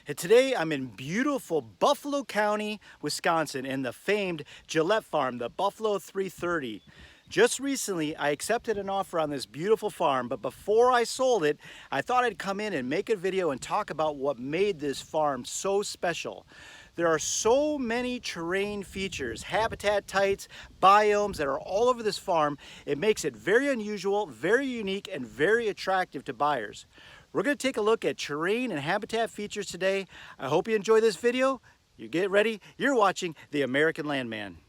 And today I'm in beautiful Buffalo County, Wisconsin, in the famed Gillette Farm, the Buffalo 330. Just recently, I accepted an offer on this beautiful farm, but before I sold it, I thought I'd come in and make a video and talk about what made this farm so special. There are so many terrain features, habitat types, biomes that are all over this farm. It makes it very unusual, very unique, and very attractive to buyers. We're going to take a look at terrain and habitat features today. I hope you enjoy this video. You get ready. You're watching The American Landman.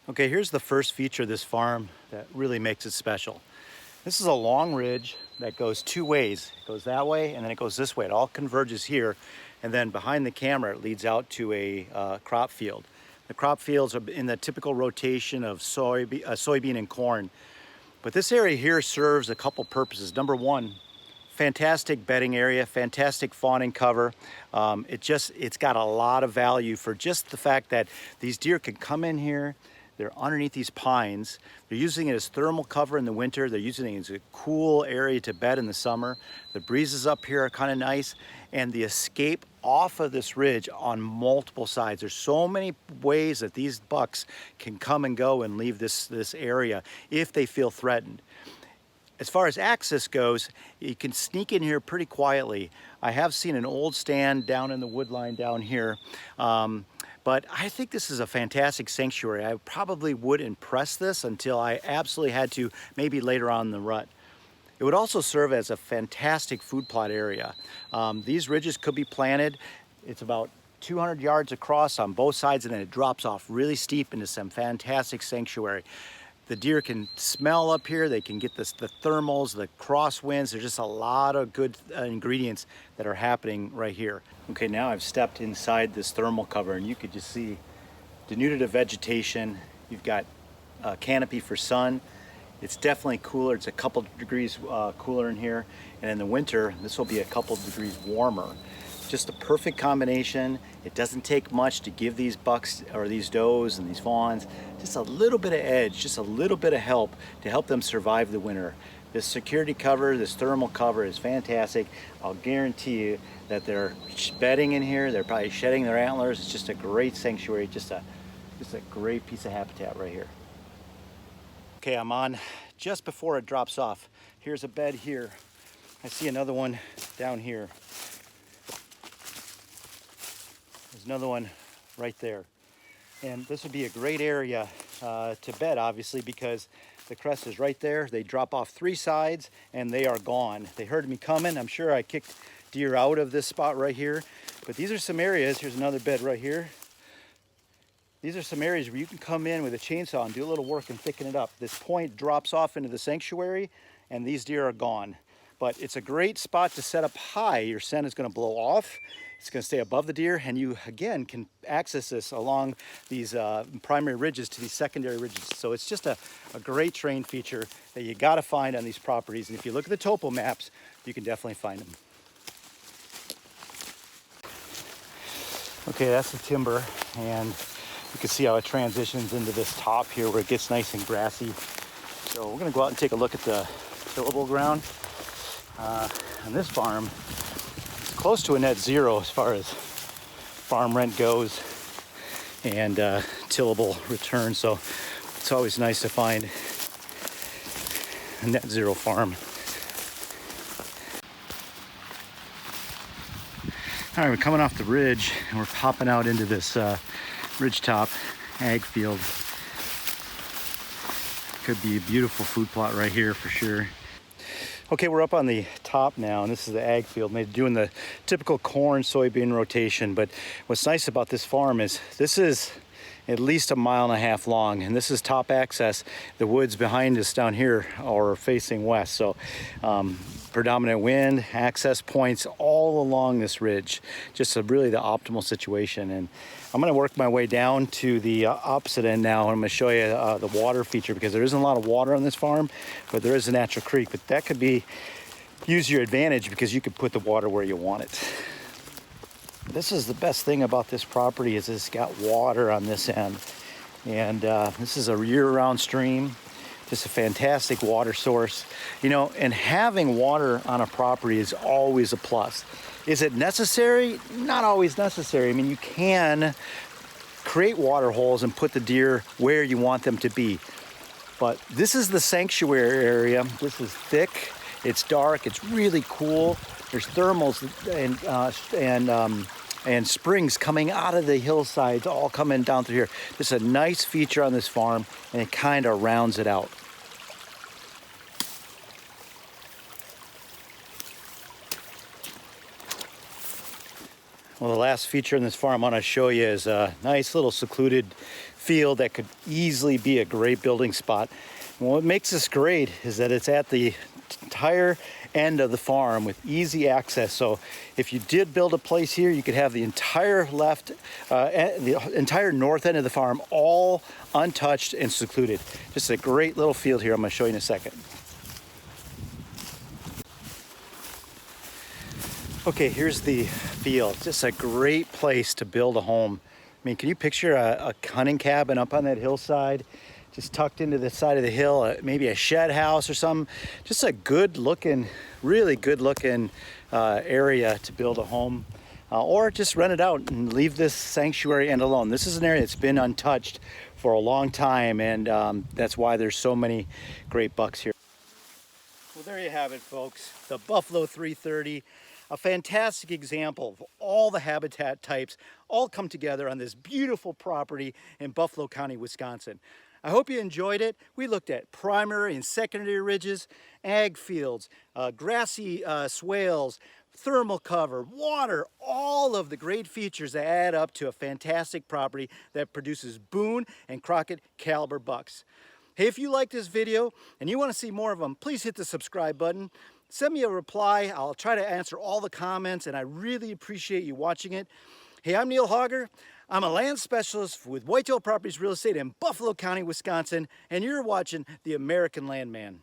Okay, here's the first feature of this farm that really makes it special. This is a long ridge that goes two ways. It goes that way and then it goes this way. It all converges here, and then behind the camera it leads out to a crop field. The crop fields are in the typical rotation of soybean and corn. But this area here serves a couple purposes. Number one, fantastic bedding area, fantastic fawning cover. It's got a lot of value for just the fact that these deer can come in here. They're underneath these pines. They're using it as thermal cover in the winter. They're using it as a cool area to bed in the summer. The breezes up here are kind of nice, and the escape off of this ridge on multiple sides. There's so many ways that these bucks can come and go and leave this area if they feel threatened. As far as access goes, you can sneak in here pretty quietly. I have seen an old stand down in the wood line down here. But I think this is a fantastic sanctuary. I probably wouldn't press this until I absolutely had to, maybe later on in the rut. It would also serve as a fantastic food plot area. These ridges could be planted. It's about 200 yards across on both sides, and then it drops off really steep into some fantastic sanctuary. The deer can smell up here. They can get the thermals, the crosswinds. There's just a lot of good ingredients that are happening right here. Okay, now I've stepped inside this thermal cover, and you could just see denuded of vegetation. You've got a canopy for sun. It's definitely cooler. It's a couple degrees cooler in here. And in the winter, this will be a couple degrees warmer. Just a perfect combination. It doesn't take much to give these bucks or these does and these fawns just a little bit of edge, just a little bit of help to help them survive the winter. This security cover, this thermal cover is fantastic. I'll guarantee you that they're bedding in here. They're probably shedding their antlers. It's just a great sanctuary, just a great piece of habitat right here. Okay, I'm on just before it drops off. Here's a bed here. I see another one down here. There's another one right there. And this would be a great area to bed, obviously, because the crest is right there. They drop off three sides and they are gone. They heard me coming. I'm sure I kicked deer out of this spot right here. But these are some areas. Here's another bed right here. These are some areas where you can come in with a chainsaw and do a little work and thicken it up. This point drops off into the sanctuary and these deer are gone. But it's a great spot to set up high. Your scent is going to blow off. It's going to stay above the deer, and you again can access this along these primary ridges to these secondary ridges. So it's just a great terrain feature that you got to find on these properties. And if you look at the topo maps, you can definitely find them. Okay, that's the timber, and you can see how it transitions into this top here where it gets nice and grassy. So we're going to go out and take a look at the tillable ground. On this farm, it's close to a net zero as far as farm rent goes and tillable return. So it's always nice to find a net zero farm. All right, we're coming off the ridge and we're popping out into this ridgetop ag field. Could be a beautiful food plot right here for sure. Okay, we're up on the top now, and this is the ag field. They're doing the typical corn, soybean rotation, but what's nice about this farm is this is at least 1.5 miles long, and this is top access. The woods behind us down here are facing west, so predominant wind, access points all along this ridge. Just really the optimal situation. And I'm going to work my way down to the opposite end now. I'm going to show you the water feature, because there isn't a lot of water on this farm, but there is a natural creek. But that could be use your advantage, because you could put the water where you want it. This is the best thing about this property is it's got water on this end. And this is a year-round stream. Just a fantastic water source. You know, and having water on a property is always a plus. Is it necessary? Not always necessary. I mean, you can create water holes and put the deer where you want them to be. But this is the sanctuary area. This is thick, it's dark, it's really cool. There's thermals and springs coming out of the hillsides, all coming down through here. This is a nice feature on this farm, and it kind of rounds it out. Well, the last feature in this farm I want to show you is a nice little secluded field that could easily be a great building spot. And what makes this great is that it's at the entire end of the farm with easy access. So if you did build a place here, you could have the entire the entire north end of the farm all untouched and secluded. Just a great little field here. I'm going to show you in a second. Okay, here's the field. Just a great place to build a home. I mean, can you picture a hunting cabin up on that hillside, just tucked into the side of the hill, maybe a shed house or something? Just a good looking, really good looking area to build a home, or just rent it out and leave this sanctuary end alone. This is an area that's been untouched for a long time, and that's why there's so many great bucks here. Well, there you have it, folks. The Buffalo 330. A fantastic example of all the habitat types all come together on this beautiful property in Buffalo County, Wisconsin. I hope you enjoyed it. We looked at primary and secondary ridges, ag fields, grassy swales, thermal cover, water, all of the great features that add up to a fantastic property that produces Boone and Crocket caliber bucks. Hey, if you like this video and you want to see more of them, please hit the subscribe button. Send me a reply. I'll try to answer all the comments, and I really appreciate you watching it. Hey, I'm Neil Hauger. I'm a land specialist with Whitetail Properties Real Estate in Buffalo County, Wisconsin, and you're watching The American Landman.